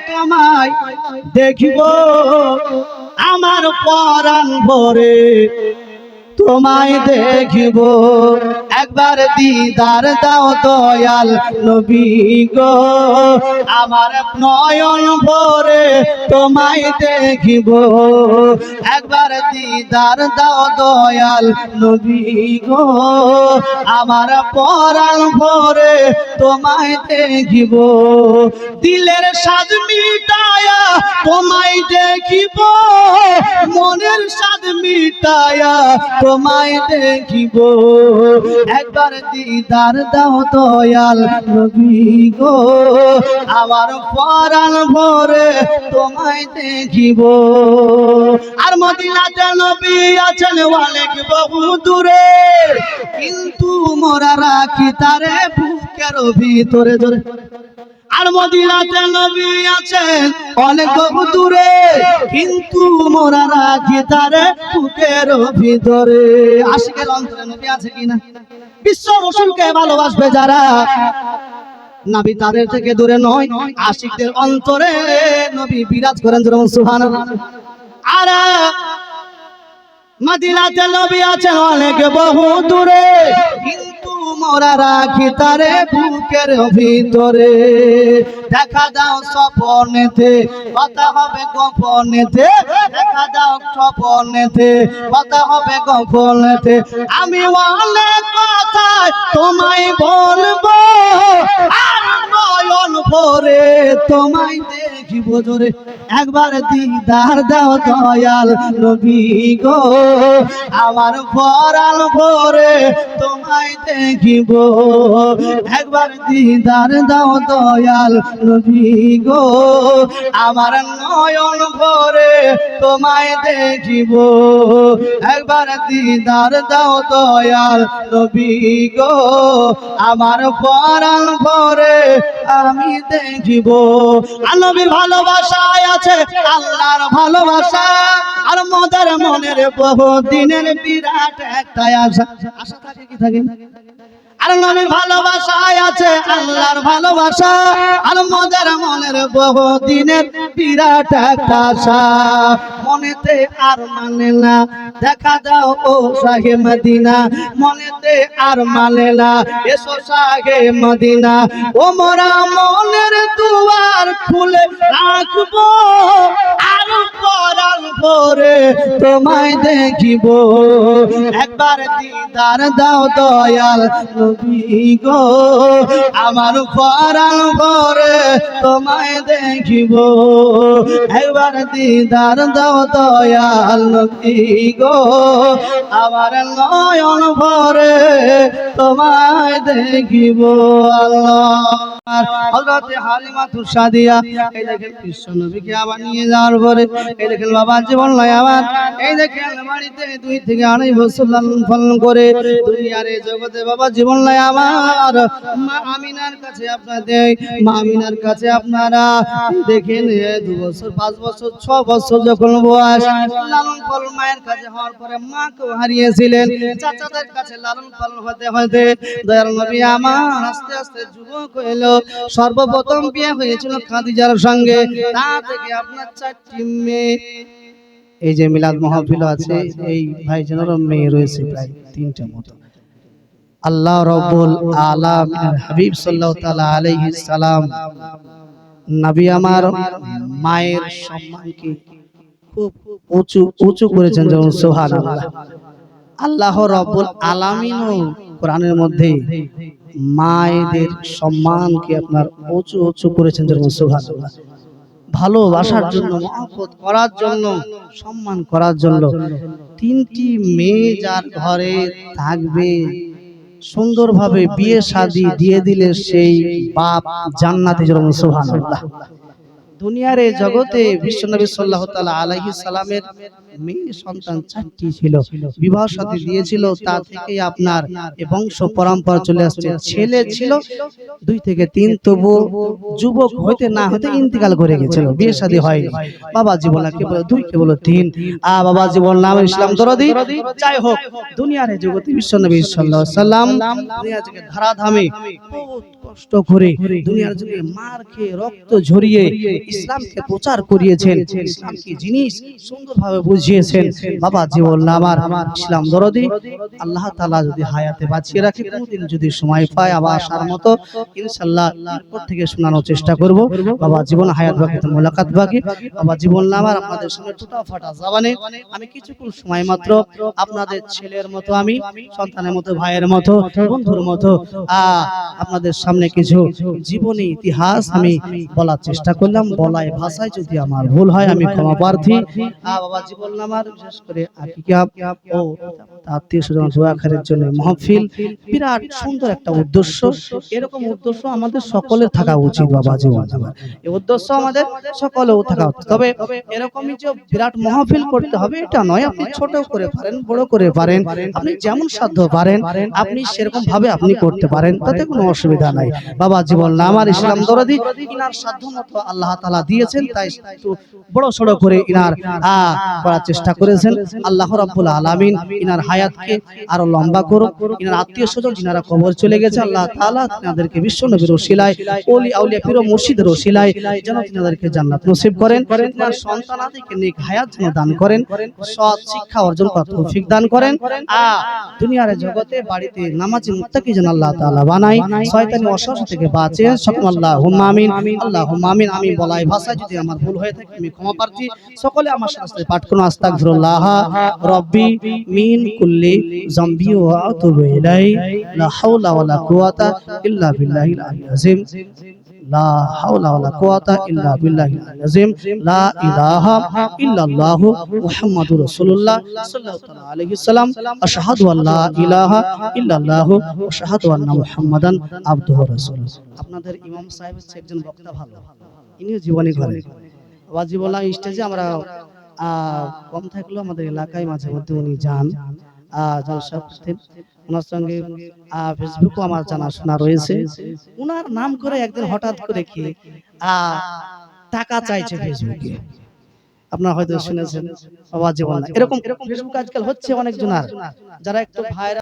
তোমায় দেখিব আমার পরাণ ভরে তোমায় দেখিব একবার দিদার দাও দয়াল নবী গো আমার নয়ন ভরে তোমায় দেখিব একবার দিদার দাও দয়াল নবী গো আমার পরাণ ভরে তোমায় দেখিব দিলের স্বাদ মিটায়া তোমায় দেখিব মনের স্বাদ মিটায়া তোমায় দেখিব একবার দিদার দাও দয়াল নবী গো আমার পরাণ ভরে তোমায় দেখিব আর মদিনাতে নবী আছেন অনেক বহু দূরে কিন্তু মোরা রাখি তারে বুকের ভিতরে জোরে আর মদিনাতে নবী আছেন অনেক বহু দূরে কিন্তু মোরা রাখি তারে বুকের ভিতরে আশিকের অন্তরে নবী আছে কিনা বিশ্ব রসুলকে ভালোবাসবে যারা নবী তাদের থেকে দূরে নয় আশিকদের অন্তরে নবী বিরাজ করেন যেমন সুবহানাল্লাহ আর মদিনাতে নবী আছেন অনেক বহু দূরে কিন্তু মোরা রাখি তারে বুকের ভিতরে দেখা দাও স্বপ্নেতে কথা হবে গোপনেতে দেখা দাও স্বপ্নেতে কথা হবে গোপনেতে আমি অনেক কথা তোমায় বলবো আর নয়ন ভরে তোমায় দেখিব জোরে একবার দিদার দাও দয়াল নবী গো আমার পরাণ ভরে তোমায় দেখিব একবার দিদার দাও দয়াল নবী গো আমার নয়ন ভরে তোমায় দেখিব একবার দিদার দাও দয়াল নবী গো আমার পরাণ ভরে আমি দেখিব নবীর ভালোবাসায় আছে আল্লাহর ভালোবাসা আর মদের মনের বহু দিনের বিরাট একটাই আশা আশা থাকে কি থাকে আর নবীর ভালোবাসায় আছে আল্লাহর ভালোবাসা আর মদের মনের বহু দিনের বিরাট একটা আশা মনেতে আর মানে না দেখা দাও ও শাহে মদিনা মনেতে আর মানে না এসো শাহে মদিনা ও মোরা মনের দুয়ার খুলে রাখবো আর পরাণ ভরে তোমায় দেখিব একবার দিদার দাও দয়াল নবী গো আমার পরাণ ভরে তোমায় দেখিব একবার দিদার দাও দয়াল নবী গো আমার নয়ন ভরে তোমায় দেখিব আল্লাহ হযরত হালিমাতুস সাদিয়া এই দেখেন কৃষ্ণ নবীকে আবার নিয়ে যাওয়ার পরে এই দেখেন বাবা জীবন নয় আমার এই দেখেন বাড়িতে 2 থেকে 2.5 বছর লালন পালন করে দুনিয়ার এই জগতে বাবা জীবন নয় আমার মা আমিনার কাছে আপনাদের মা আমিনার কাছে আপনারা দেখেন 2 বছর 5 বছর 6 বছর যখন বয়স লালন পালন মায়ের কাছে হওয়ার পরে মাকেও হারিয়েছিলেন চাচাদের কাছে লালন পালন হতে হতে দয়াল নবী আমার আস্তে আস্তে যুবক হইল সর্বপ্রথম বিয়ে হয়েছিল খাদিজার সঙ্গে তা থেকে আপনার 4টি মেয়ে এই যে মিলাদ মাহফিল আছে এই ভাইজানেরও মেয়ে রয়েছে প্রায় 3টা মতো আল্লাহ রাব্বুল আলামিন হাবিব সাল্লাল্লাহু তাআলা আলাইহি সালাম নবী আমার মায়ের সম্মানকে খুব উঁচু করেছেন যেমন সুবহানাল্লাহ আল্লাহ রাব্বুল আলামিনও কোরআনের মধ্যে মায়েদের সম্মানকে আপনার উঁচু করেছেন যেমন সুবহানাল্লাহ ভালোবাসার জন্য মহব্বত করার জন্য সম্মান করার জন্য 3টি মেয়ে যার ঘরে থাকবে সুন্দরভাবে বিয়ে শাদী দিয়ে দিলে সেই বাপ জান্নাতে যেমন সুবহানাল্লাহ দুনিয়ার এই জগতে বিশ্বনবী সাল্লাল্লাহু তাআলা আলাইহি সাল্লামের মেয়ে সন্তান 4টি ছিল বিবাহ শাদী দিয়েছিল তা থেকে আপনার এই বংশ পরম্পরা চলে আসছে ছেলে ছিল 2 থেকে 3 তবু যুবক হইতে না হতে ইন্তেকাল করে গেছিল বিয়ে শাদী হয়নি বাবা জীবনা কে বলে 2 কে বলে 3 বাবা জীবন নাম ইসলাম দরদি যাই হোক দুনিয়ার এই জগতে বিশ্বনবী সাল্লাল্লাহু আলাইহি সাল্লাম দুনিয়া থেকে ধারাধামে বহুত কষ্ট করে দুনিয়ার জন্য মার খেয়ে রক্ত ঝরিয়ে ইসলামকে প্রচার করিয়েছেন, ইসলাম কি জিনিস সুন্দরভাবে বুঝিয়েছেন। বাবা জীবন আমার ইসলাম দরদি আল্লাহ তাআলা যদি হায়াতে বাঁচিয়ে রাখে, কোনদিন যদি সময় পায় আবার আসার মতো ইনশাআল্লাহ এরপর থেকে শোনানোর চেষ্টা করব। বাবা জীবন হায়াত বাকি তো মোলাকাত বাকি। বাবা জীবন আমার আপনাদের সামনে টুটা ফাটা জবানে আমি কিছুক্ষণ সময় মাত্র আপনাদের ছেলের মতো, আমি সন্তানের মতো, ভাইয়ের মতো, বন্ধুর মতো আপনাদের সামনে কিছু জীবনী ইতিহাস আমি বলার চেষ্টা করলাম। বলায় ভাষায় যদি আমার ভুল হয় আমি ক্ষমা প্রার্থী। বাবা জীবন আমার বিশেষ করে আকিকা ও আত্মীয় স্বজন দোয়া খায়ের জন্য মাহফিল বিরাট সুন্দর একটা উদ্দেশ্য। এরকম উদ্দেশ্য আমাদের সকলের থাকা উচিত। বাবা জীবন আমার এই উদ্দেশ্য আমাদের সকলেও থাকা উচিত। তবে এরকমই যে বিরাট মাহফিল করতে হবে এটা নয়, আপনি ছোট করে পারেন, বড় করে পারেন, আপনি যেমন সাধ্য পারেন আপনি সেরকম ভাবে আপনি করতে পারেন, তাতে কোনো অসুবিধা নাই। বাবা জীবন আমার ইসলাম দরদি ইনার সাধ্য মতো আল্লাহ তাআলা দিয়েছেন, তাই একটু বড় সড়ো করে ইনার করার চেষ্টা করেছেন। আল্লাহ রাব্বুল আলামিন ইনার হায়াতকে আরো লম্বা করুক। ইনার আত্মীয় স্বজন যিনারা কবর চলে গেছে আল্লাহ তাআলা তাদেরকে বিশ্ব নবীর ওসিলায়, ওলি আউলিয়া পীর ও মুর্শিদের ওসিলায় যেন তাদেরকে জান্নাত নসিব করেন। ইনার সন্তানাদিকে নেক হায়াত যেন দান করেন, সৎ শিক্ষা অর্জন করার তৌফিক দান করেন। দুনিয়ার জগতে বাড়িতে নামাজি মুত্তাকি যেন আল্লাহ তাআলা বানায়, শয়তানি ওয়াসওয়াসা থেকে বাঁচেন। সকল আল্লাহুম্মা আমিন, আল্লাহুম্মা আমিন। আমি বলাই ভাষায় যদি আমার ভুল হয়ে থাকে আমি ক্ষমা প্রার্থী। সকলে আমার সাথে পাঠ করুন আস্তাগফিরুল্লাহ রাব্বি মিন কুল্লি যামবি ওয়া আতুবু ইলাইহি লা হাওলা ওয়ালা কুওয়াতা ইল্লা বিল্লাহিল আলিয়্যিল আযীম। লা হাওলা ওয়ালা কুওয়াতা ইল্লা বিল্লাহিল আলিয়্যিল আযীম। লা ইলাহা ইল্লাল্লাহু মুহাম্মাদুর রাসূলুল্লাহ সাল্লাল্লাহু আলাইহি ওয়াসাল্লাম। আশহাদু আল্লা ইলাহা ইল্লাল্লাহু ওয়া আশহাদু আন্না মুহাম্মাদান আবদুহু ওয়া রাসূলুহু। আপনাদের ইমাম সাহেব হচ্ছে একজন বক্তা, ভালো, ইনিও জীবনী করেন। ওয়াজিবুল্লাহ স্টেজে আমরা কম থাকলেও আমাদের এলাকায় মাঝে মধ্যে উনি যান, জলসা করতেন। ওনার সঙ্গে ফেসবুকও আমার জানাশোনা রয়েছে। ওনার নাম করে একদিন হঠাৎ করে কি টাকা চাইছে ফেসবুকে, আপনারা হয়তো শুনেছেন। ওয়াজিবুল্লাহ এরকম ফেসবুক আজকাল হচ্ছে অনেক জনার, যারা একটু ভাইরাল